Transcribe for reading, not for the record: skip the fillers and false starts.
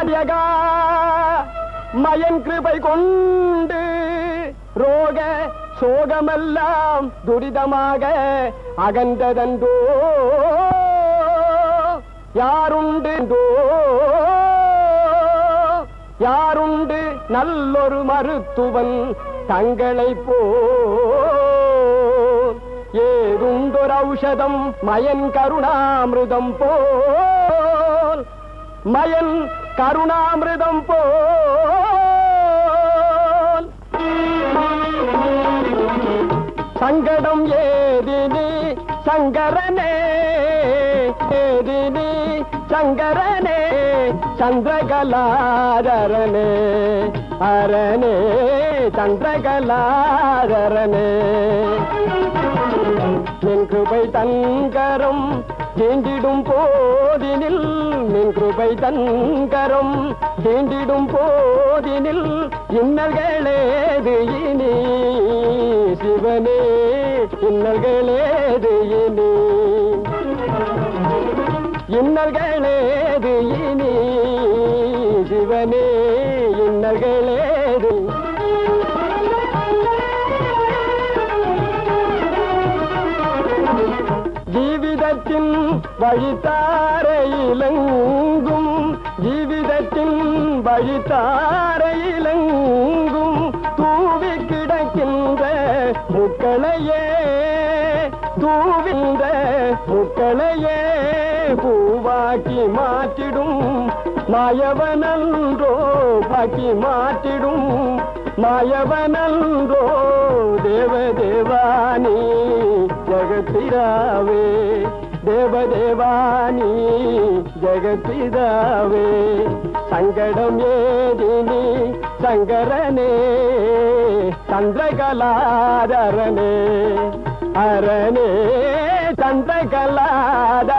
நாயகா மயன் கிருபை கொண்டு ரோக சோகமெல்லாம் துரிதமாக அகன்றதன்றோ யாருண்டு நல்லொரு மருத்துவன் தங்களை போ ஏதுண்டொரு ஔஷதம் மயன் கருணாமிருதம் போல் மயன் கருணாமிருதம் போல் சங்கடம் ஏதினி சங்கரனே ஏதினி சங்கரனே சந்திரகலாதரனே அரனே சந்திரகலாதரனே நின் கிருபை தன்கரம் தீண்டிடும் போதினில் நின் கிருபை தன்கரம் தீண்டிடும் போதினில் இன்னல்களேது இனி சிவனே இன்னல்களேது இனி இன்னல்களேது இனி சிவனே இன்னல்களேது ஜீவிதத்தின் வழித்தாரையிலெங்கும் ஜீவிதத்தின் வழித்தாரையிலெங்கும் தூவி கிடக்கின்ற முக்களையே தூவிந்த முக்களையே பூவாக்கி மாற்றிடும் மாயவனன்றோ பாக்கி மாற்றிடும் மாயவனன்றோ தேவதேவானி ஜகத்திராவே தேவதேவானி ஜகத்திராவே சங்கடம் ஏதினி சங்கரனே சந்திரகலாதரனே அரனே சந்திரகலாத